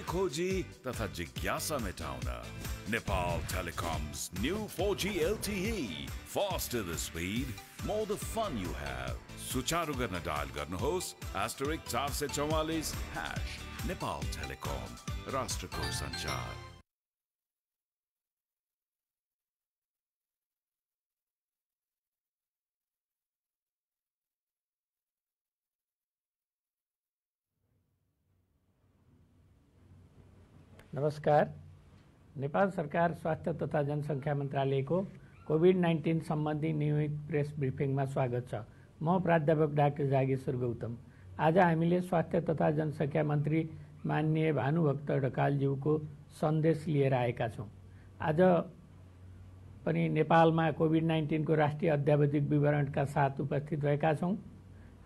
खोजी तथा जिज्ञासा मेटाउन Nepal Telecom's new 4G LTE. Faster the speed, more the fun you have. सुचारु गर्न डायल गर्नुहोस् *444# Nepal Telecom, राष्ट्रको सञ्चार। नमस्कार। नेपाल सरकार स्वास्थ्य तथा जनसङ्ख्या मन्त्रालयको कोभिड-19 सम्बन्धी नियमित प्रेस ब्रिफिङमा स्वागत छ। म प्राध्यापक डाक्टर जागेश्वर गौतम। आज हामीले स्वास्थ्य तथा जनसङ्ख्या मन्त्री माननीय भानुभक्त ढकालज्यूको सन्देश लिएर आएका छौँ। आज पनि नेपालमा कोभिड-19 को राष्ट्रिय अद्यावधिक विवरणका साथ उपस्थित भएका छौँ।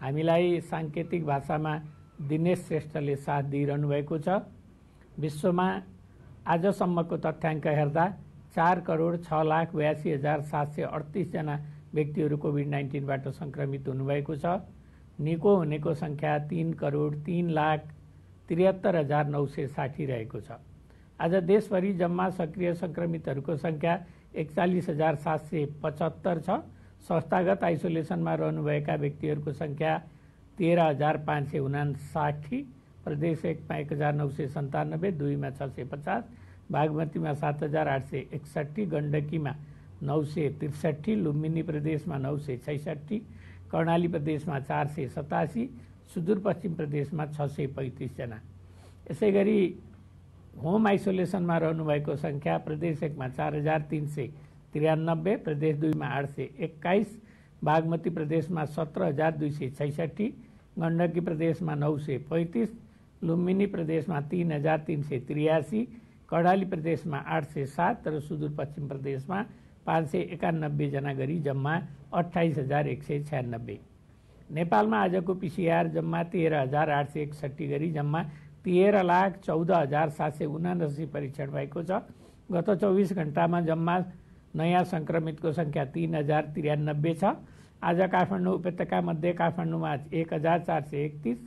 हामीलाई साङ्केतिक भाषामा दिनेश श्रेष्ठले साथ दिइरहनु भएको छ। विश्वमा आजसम्मको तथ्याङ्क हेर्दा 4,06,82,738 जना व्यक्तिहरू कोभिड-19बाट सङ्क्रमित हुनुभएको छ। निको हुनेको सङ्ख्या 3,03,73,960 रहेको छ। आज देशभरि जम्मा सक्रिय सङ्क्रमितहरूको सङ्ख्या 41,775 छ। संस्थागत आइसोलेसनमा रहनुभएका व्यक्तिहरूको सङ्ख्या 13,559, प्रदेश 1 मा 1,997, 2 मा 650, बागमतीमा 7,861, गण्डकीमा 963, लुम्बिनी प्रदेशमा 966, कर्णाली प्रदेशमा 487, सुदूरपश्चिम प्रदेशमा 635 जना। यसै गरी होम आइसोलेसनमा रहनुभएको सङ्ख्या प्रदेश 1 मा 4,393, प्रदेश 2 मा 821, बागमती प्रदेशमा 17,266, गण्डकी प्रदेशमा 935, लुम्बिनी प्रदेशमा 3,383, कर्णाली प्रदेशमा 807 र सुदूरपश्चिम प्रदेशमा 591 जना गरी जम्मा 28,196। नेपालमा आजको पीसीआर जम्मा 13,861 गरी जम्मा 13,14,779 परीक्षण भएको छ। गत 24 घण्टामा जम्मा नयाँ सङ्क्रमितको सङ्ख्या 3,093 छ। आज काठमाडौँ उपत्यकामध्ये काठमाडौँमा 1,431,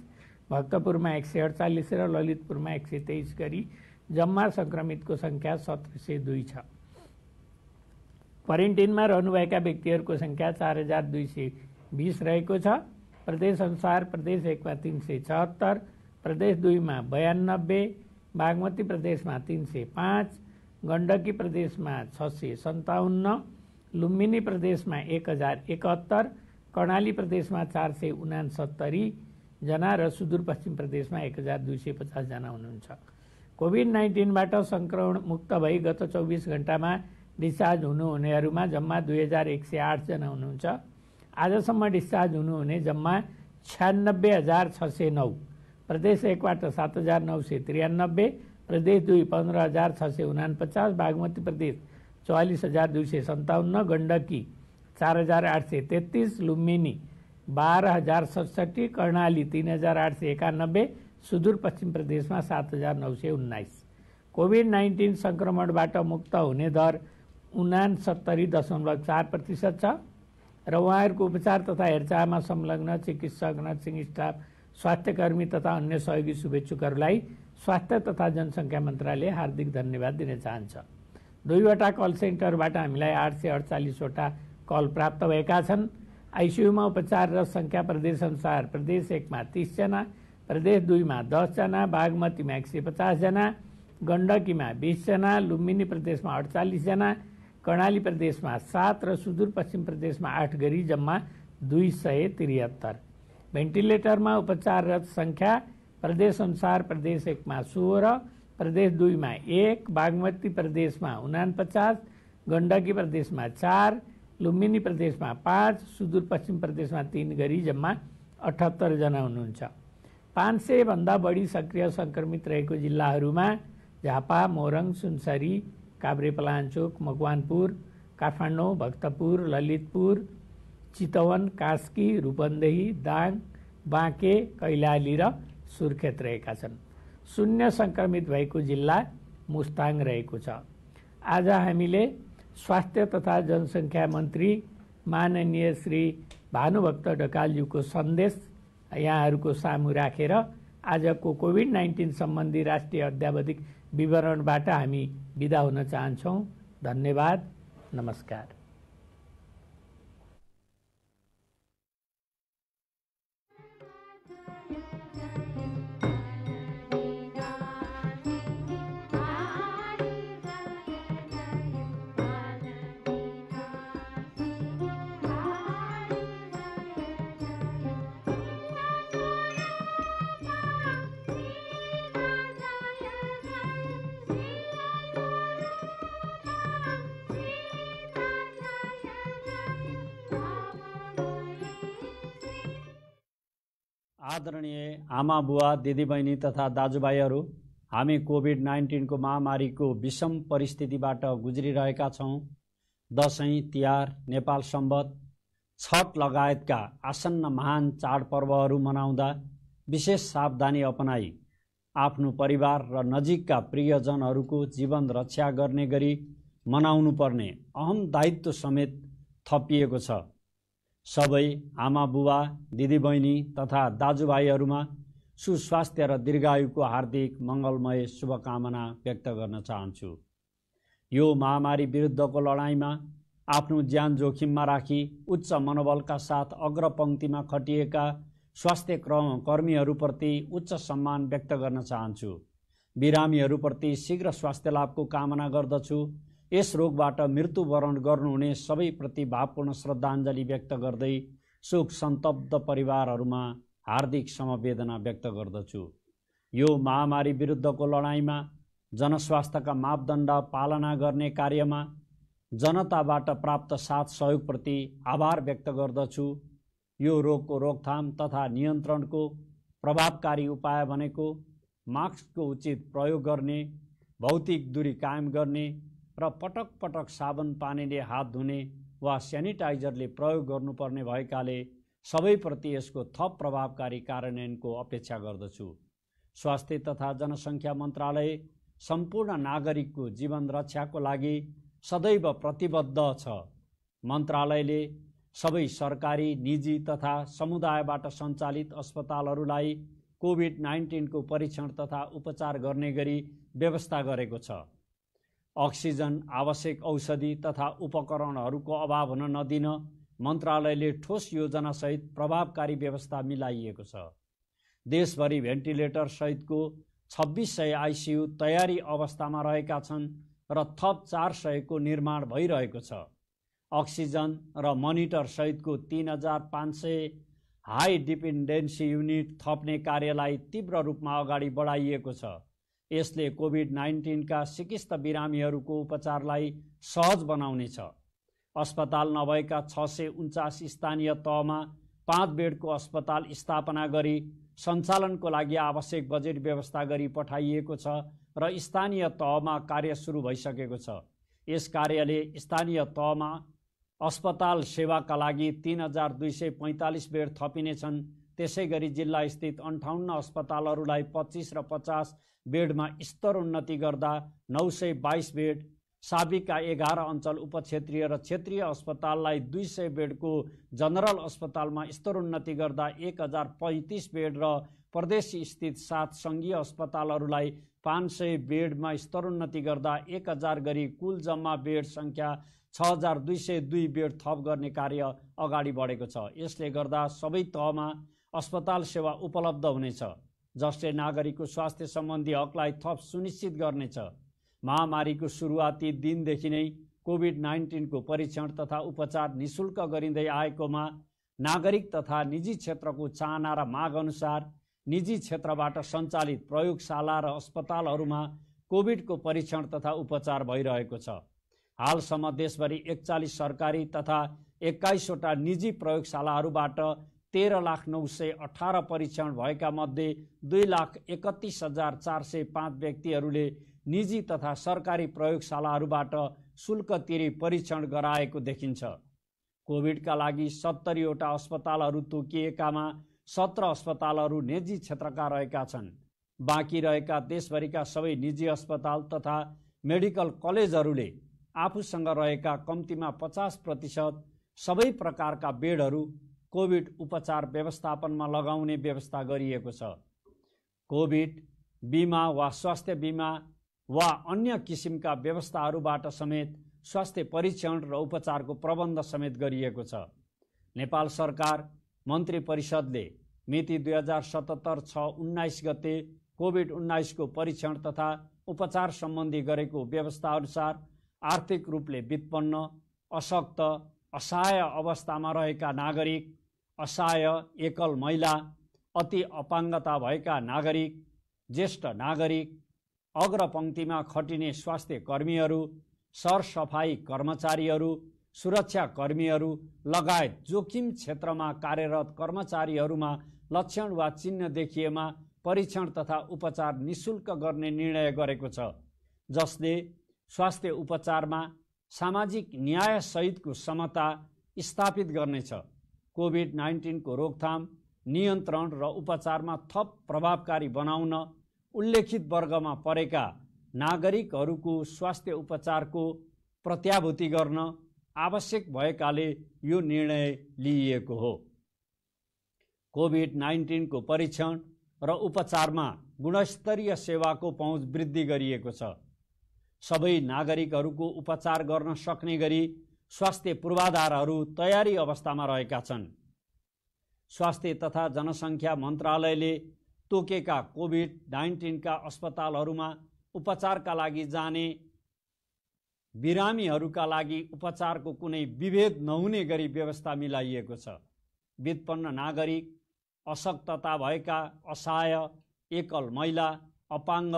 भक्तपुरमा 148 र ललितपुरमा 123 गरी जम्मा सङ्क्रमितको सङ्ख्या 1,702 छ। क्वारेन्टिनमा रहनुभएका व्यक्तिहरूको सङ्ख्या 4,220 रहेको छ। प्रदेश अनुसार प्रदेश 1 मा 376, प्रदेश 2 मा 92, बागमती प्रदेशमा 305, गण्डकी प्रदेशमा 657, लुम्बिनी प्रदेशमा 1,071, कर्णाली प्रदेशमा 469 जना र सुदूरपश्चिम प्रदेशमा 1,250 जना हुनुहुन्छ। कोभिड-19बाट सङ्क्रमण मुक्त भई गत 24 घण्टामा डिस्चार्ज हुनुहुनेहरूमा जम्मा 2,108 जना हुनुहुन्छ। आजसम्म डिस्चार्ज हुनुहुने जम्मा 96,609, प्रदेश 1 बाट 7,993, प्रदेश 2 15,649, बागमती प्रदेश 44,257, गण्डकी 4,833, लुम्बिनी 12,067, कर्णाली 3,891, सुदूरपश्चिम प्रदेशमा 7,919। कोभिड-19 सङ्क्रमणबाट मुक्त हुने दर 69.4% छ र उहाँहरूको उपचार तथा हेरचाहमा संलग्न चिकित्सक, नर्सिङ स्टाफ, स्वास्थ्यकर्मी तथा अन्य सहयोगी शुभेच्छुकहरूलाई स्वास्थ्य तथा जनसङ्ख्या मन्त्रालय हार्दिक धन्यवाद दिन चाहन्छ। 2वटा कल सेन्टरबाट हामीलाई 848 वटा कल प्राप्त भएका छन्। आइसियुमा उपचाररत सङ्ख्या प्रदेश अनुसार प्रदेश 1 मा 30 जना, प्रदेश 2 मा 10 जना, बागमतीमा 150 जना, गण्डकीमा 20 जना, लुम्बिनी प्रदेशमा 48 जना, कर्णाली प्रदेशमा 7 र सुदूरपश्चिम प्रदेशमा 8 गरी जम्मा 273। भेन्टिलेटरमा उपचाररत सङ्ख्या प्रदेश अनुसार प्रदेश 1 मा 16, प्रदेश 2 मा 1, बागमती प्रदेशमा 49, गण्डकी प्रदेशमा 4, लुम्बिनी प्रदेशमा 5, सुदूरपश्चिम प्रदेशमा 3 गरी जम्मा 78 जना हुनुहुन्छ। 500 भन्दा बढी सक्रिय सङ्क्रमित रहेको जिल्लाहरूमा झापा, मोरङ, सुनसरी, काभ्रेपलाञ्चोक, मकवानपुर, काठमाडौँ, भक्तपुर, ललितपुर, चितवन, कास्की, रूपन्देही, दाङ, बाँके, कैलाली र सुर्खेत रहेका छन्। शून्य सङ्क्रमित भएको जिल्ला मुस्ताङ रहेको छ। आज हामीले स्वास्थ्य तथा जनसङ्ख्या मन्त्री माननीय श्री भानुभक्त ढकालज्यूको सन्देश यहाँहरूको सामु राखेर आजको कोभिड-19 सम्बन्धी राष्ट्रिय अद्यावधिक विवरणबाट हामी बिदा हुन चाहन्छौँ। धन्यवाद। नमस्कार। आदरणीय आमा बुवा दिदीबहिनी तथा दाजुभाइहरू, हामी कोभिड-19 को महामारीको विषम परिस्थितिबाट गुज्रिरहेका छौँ। दशैं, तिहार, नेपाल सम्वत, छठ लगायतका आसन्न महान चाडपर्वहरू मनाउँदा विशेष सावधानी अपनाई आफ्नो परिवार र नजिकका प्रियजनहरूको जीवन रक्षा गर्ने गरी मनाउनु पर्ने अहम दायित्व समेत थपिएको छ। सबै आमा बुवा दिदीबहिनी तथा दाजुभाइहरूमा सुस्वास्थ्य र दीर्घायुको हार्दिक मङ्गलमय शुभकामना व्यक्त गर्न चाहन्छु। यो महामारी विरुद्धको लडाईँमा आफ्नो ज्यान जोखिममा राखी उच्च मनोबलका साथ अग्रपङ्क्तिमा खटिएका स्वास्थ्य कर्मीहरूप्रति उच्च सम्मान व्यक्त गर्न चाहन्छु। बिरामीहरूप्रति शीघ्र स्वास्थ्य लाभको कामना गर्दछु। यस रोगबाट मृत्युवरण गर्नुहुने सबैप्रति भावपूर्ण श्रद्धाञ्जली व्यक्त गर्दै शोक सन्तप्त परिवारहरूमा हार्दिक समवेदना व्यक्त गर्दछु। यो महामारी विरुद्धको लडाईँमा जनस्वास्थ्यका मापदण्ड पालना गर्ने कार्यमा जनताबाट प्राप्त साथ सहयोगप्रति आभार व्यक्त गर्दछु। यो रोगको रोकथाम तथा नियन्त्रणको प्रभावकारी उपाय भनेको मास्कको उचित प्रयोग गर्ने, भौतिक दूरी कायम गर्ने र पटक पटक साबुन पानीले हात धुने वा सेनिटाइजरले प्रयोग गर्नुपर्ने भएकाले सबैप्रति यसको थप प्रभावकारी कार्यान्वयनको अपेक्षा गर्दछु। स्वास्थ्य तथा जनसङ्ख्या मन्त्रालय सम्पूर्ण नागरिकको जीवन रक्षाको लागि सदैव प्रतिबद्ध छ। मन्त्रालयले सबै सरकारी, निजी तथा समुदायबाट सञ्चालित अस्पतालहरूलाई कोभिड-19 को परीक्षण तथा उपचार गर्ने गरी व्यवस्था गरेको छ। अक्सिजन, आवश्यक औषधि तथा उपकरणहरूको अभाव हुन नदिन मन्त्रालयले ठोस योजनासहित प्रभावकारी व्यवस्था मिलाइएको छ। देशभरि भेन्टिलेटर सहितको 2600 आइसियु तयारी अवस्थामा रहेका छन् र थप 400 को निर्माण भइरहेको छ। अक्सिजन र मनिटर सहितको 3500 हाई डिपेन्डेन्सी युनिट थप्ने कार्यलाई तीव्र रूपमा अगाडि बढाइएको छ। यसले कोभिड-19 का सिकिस्त बिरामीहरूको उपचारलाई सहज बनाउनेछ। अस्पताल नभएका 649 स्थानीय तहमा 5 बेडको अस्पताल स्थापना गरी सञ्चालनको लागि आवश्यक बजेट व्यवस्था गरी पठाइएको छ र स्थानीय तहमा कार्य सुरु भइसकेको छ। यस कार्यले स्थानीय तहमा अस्पताल सेवाका लागि 3245 बेड थपिनेछन्। त्यसैगरी जिल्ला स्थित 58 अस्पतालहरूलाई 25 र 50 बेडमा स्तरोन्नति गर्दा 922 बेड, साबिका 11 अञ्चल उपक्षेत्रीय र क्षेत्रीय अस्पताललाई 200 बेडको जनरल अस्पतालमा स्तरोन्नति गर्दा 1035 बेड र प्रदेश स्थित 7 सङ्घीय अस्पतालहरूलाई 500 बेडमा स्तरोन्नति गर्दा 1000 गरी कुल जम्मा बेड सङ्ख्या 6202 बेड थप गर्ने कार्य अगाडि बढेको छ। यसले गर्दा सबै तहमा अस्पताल सेवा उपलब्ध हुनेछ, जसले नागरिकको स्वास्थ्य सम्बन्धी हकलाई थप सुनिश्चित गर्नेछ। महामारीको सुरुवाती दिनदेखि नै कोभिड-19 को परीक्षण तथा उपचार निशुल्क गरिँदै आएकोमा नागरिक तथा निजी क्षेत्रको चाहना र माग अनुसार निजी क्षेत्रबाट सञ्चालित प्रयोगशाला र अस्पतालहरूमा कोभिडको परीक्षण तथा उपचार भइरहेको छ। हालसम्म देशभरि 41 सरकारी तथा 21 वटा निजी प्रयोगशालाहरूबाट 13,918 परीक्षण भएका मध्ये 2,31,405 व्यक्तिहरूले निजी तथा सरकारी प्रयोगशालाहरूबाट शुल्क तिरी परीक्षण गराएको देखिन्छ। कोभिडका लागि 70 वटा अस्पतालहरू तोकिएकामा 17 अस्पतालहरू निजी क्षेत्रका रहेका छन्। बाँकी रहेका देशभरिका सबै निजी अस्पताल तथा मेडिकल कलेजहरूले आफूसँग रहेका कम्तीमा 50% सबै प्रकारका बेडहरू कोभिड उपचार व्यवस्थापनमा लगाउने व्यवस्था गरिएको छ। कोभिड बिमा वा स्वास्थ्य बिमा वा अन्य किसिमका व्यवस्थाहरूबाट समेत स्वास्थ्य परीक्षण र उपचारको प्रबन्ध समेत गरिएको छ। नेपाल सरकार मन्त्री परिषदले मिति 2077/6/19 गते कोभिड-19 को परीक्षण तथा उपचार सम्बन्धी गरेको व्यवस्था अनुसार आर्थिक रूपले विपन्न, अशक्त, असहाय अवस्थामा रहेका नागरिक, असहाय, एकल महिला, अति अपाङ्गता भएका नागरिक, ज्येष्ठ नागरिक, अग्रपङ्क्तिमा खटिने स्वास्थ्य कर्मीहरू, सरसफाई कर्मचारीहरू, सुरक्षा कर्मीहरू लगायत जोखिम क्षेत्रमा कार्यरत कर्मचारीहरूमा लक्षण वा चिन्ह देखिएमा परीक्षण तथा उपचार निशुल्क गर्ने निर्णय गरेको छ, जसले स्वास्थ्य उपचारमा सामाजिक न्याय सहितको समता स्थापित गर्नेछ। कोभिड-19 को रोकथाम, नियन्त्रण र उपचारमा थप प्रभावकारी बनाउन उल्लेखित वर्गमा परेका नागरिकहरूको स्वास्थ्य उपचारको प्रत्याभूति गर्न आवश्यक भएकाले यो निर्णय लिइएको हो। कोभिड-19 को परीक्षण र उपचारमा गुणस्तरीय सेवाको पहुँच वृद्धि गरिएको छ। सबै नागरिकहरूको उपचार गर्न सक्ने गरी स्वास्थ्य पूर्वाधारहरू तयारी अवस्थामा रहेका छन्। स्वास्थ्य तथा जनसङ्ख्या मन्त्रालयले तोकेका कोभिड-19 का अस्पतालहरूमा उपचारका लागि जाने बिरामीहरूका लागि उपचारको कुनै विभेद नहुने गरी व्यवस्था मिलाइएको छ। विपन्न नागरिक, अशक्तता भएका, असहाय, एकल महिला, अपाङ्ग,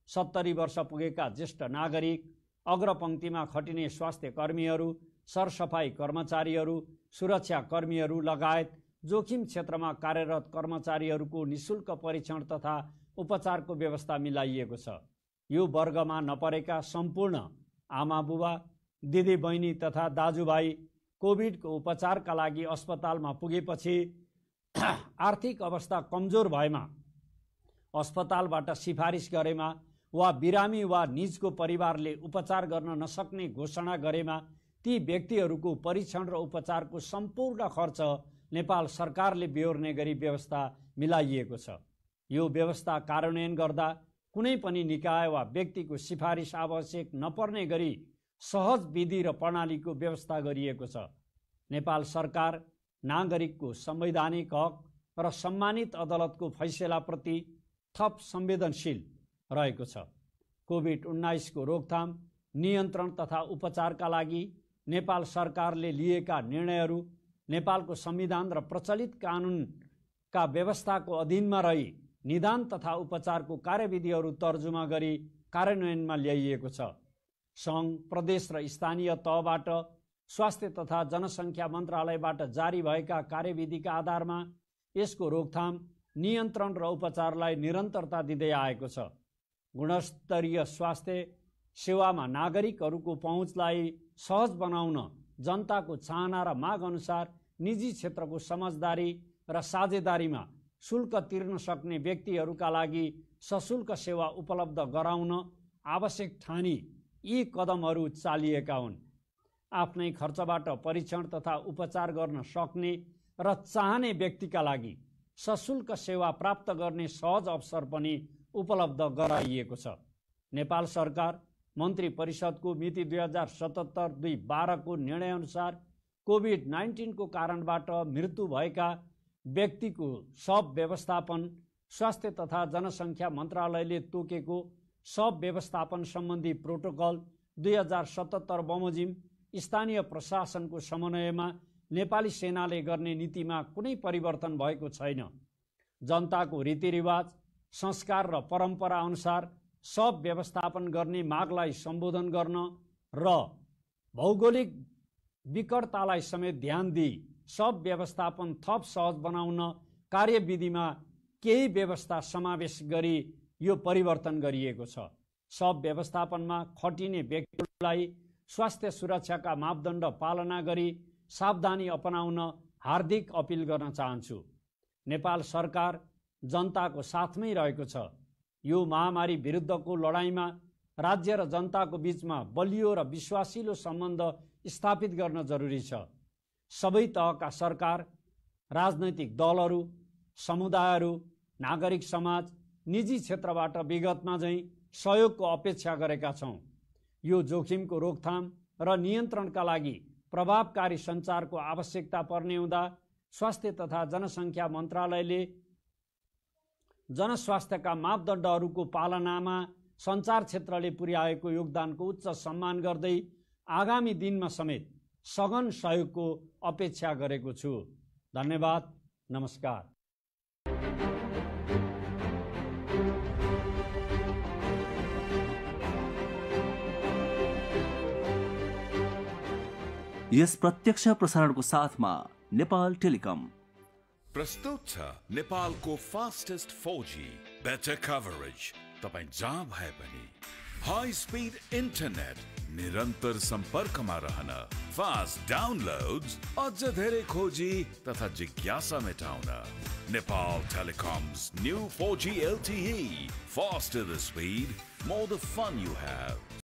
70 वर्ष पुगेका ज्येष्ठ नागरिक, अग्रपङ्क्तिमा खटिने स्वास्थ्य कर्मीहरू, सरसफाई कर्मचारीहरू, सुरक्षा कर्मीहरू लगायत जोखिम क्षेत्रमा कार्यरत कर्मचारीहरूको निशुल्क परीक्षण तथा उपचारको व्यवस्था मिलाइएको छ। यो वर्गमा नपरेका सम्पूर्ण आमाबुबा, दिदीबहिनी तथा दाजुभाइ कोभिडको उपचारका लागि अस्पतालमा पुगेपछि आर्थिक अवस्था कमजोर भएमा, अस्पतालबाट सिफारिस गरेमा वा बिरामी वा निजको परिवारले उपचार गर्न नसक्ने घोषणा गरेमा ती व्यक्तिहरूको परीक्षण र उपचारको सम्पूर्ण खर्च नेपाल सरकारले बेहोर्ने गरी व्यवस्था मिलाइएको छ। यो व्यवस्था कार्यान्वयन गर्दा कुनै पनि निकाय वा व्यक्तिको सिफारिस आवश्यक नपर्ने गरी सहज विधि र प्रणालीको व्यवस्था गरिएको छ। नेपाल सरकार नागरिकको संवैधानिक हक र सम्मानित अदालतको फैसलाप्रति थप संवेदनशील रहेको छ। कोभिड-19 को रोकथाम, नियन्त्रण तथा उपचारका लागि नेपाल सरकारले लिएका निर्णयहरू नेपालको संविधान र प्रचलित कानुनका व्यवस्थाको अधीनमा रही निदान तथा उपचारको कार्यविधिहरू तर्जुमा गरी कार्यान्वयनमा ल्याइएको छ। सङ्घ, प्रदेश र स्थानीय तहबाट स्वास्थ्य तथा जनसङ्ख्या मन्त्रालयबाट जारी भएका कार्यविधिका आधारमा यसको रोकथाम, नियन्त्रण र उपचारलाई निरन्तरता दिँदै आएको छ। गुणस्तरीय स्वास्थ्य सेवामा नागरिकहरूको पहुँचलाई सहज बनाउन जनताको चाहना र माग अनुसार निजी क्षेत्रको समझदारी र साझेदारीमा शुल्क तिर्न सक्ने व्यक्तिहरूका लागि सशुल्क सेवा उपलब्ध गराउन आवश्यक ठानी यी कदमहरू चालिएका हुन्। आफ्नै खर्चबाट परीक्षण तथा उपचार गर्न सक्ने र चाहने व्यक्तिका लागि सशुल्क सेवा प्राप्त गर्ने सहज अवसर पनि उपलब्ध गराइएको छ। नेपाल सरकार मन्त्री परिषदको मिति 2077/2/12 को निर्णयअनुसार कोभिड-19 को कारणबाट मृत्यु भएका व्यक्तिको शव व्यवस्थापन, स्वास्थ्य तथा जनसङ्ख्या मन्त्रालयले तोकेको शव व्यवस्थापन सम्बन्धी प्रोटोकल 2077 बमोजिम स्थानीय प्रशासनको समन्वयमा नेपाली सेनाले गर्ने नीतिमा कुनै परिवर्तन भएको छैन। जनताको रीतिरिवाज, संस्कार र परम्परा अनुसार शव व्यवस्थापन गर्ने मागलाई सम्बोधन गर्न र भौगोलिक विकटतालाई समेत ध्यान दिई शव व्यवस्थापन थप सहज बनाउन कार्यविधिमा केही व्यवस्था समावेश गरी यो परिवर्तन गरिएको छ। शव व्यवस्थापनमा खटिने व्यक्तिहरूलाई स्वास्थ्य सुरक्षाका मापदण्ड पालना गरी सावधानी अपनाउन हार्दिक अपिल गर्न चाहन्छु। नेपाल सरकार जनताको साथमै रहेको छ। यो महामारी विरुद्धको लडाईँमा राज्य र जनताको बीचमा बलियो र विश्वासिलो सम्बन्ध स्थापित गर्न जरुरी छ। सबै तहका सरकार, राजनैतिक दलहरू, समुदायहरू, नागरिक समाज, निजी क्षेत्रबाट विगतमा झैँ सहयोगको अपेक्षा गरेका छौँ। यो जोखिमको रोकथाम र नियन्त्रणका लागि प्रभावकारी सञ्चारको आवश्यकता पर्ने हुँदा स्वास्थ्य तथा जनसङ्ख्या मन्त्रालयले जनस्वास्थ्यका मापदण्डहरूको पालनामा सञ्चार क्षेत्रले पुर्याएको योगदानको उच्च सम्मान गर्दै आगामी दिनमा समेत सघन सहयोगको अपेक्षा गरेको छु। धन्यवाद। नमस्कार। यस प्रत्यक्ष प्रसारणको साथमा नेपाल टेलिकम प्रस्तुत छ नेपालको फास्टेस्ट 4G बेटर कभरेज। तपाईं जहाँ भए पनि हाई स्पिड इन्टरनेट, निरन्तर सम्पर्कमा रहन, फास्ट डाउनलोड्स, अझ धेरै खोजी तथा जिज्ञासा मेटाउन Nepal telecoms new 4G LTE, faster the speed, more the fun you have।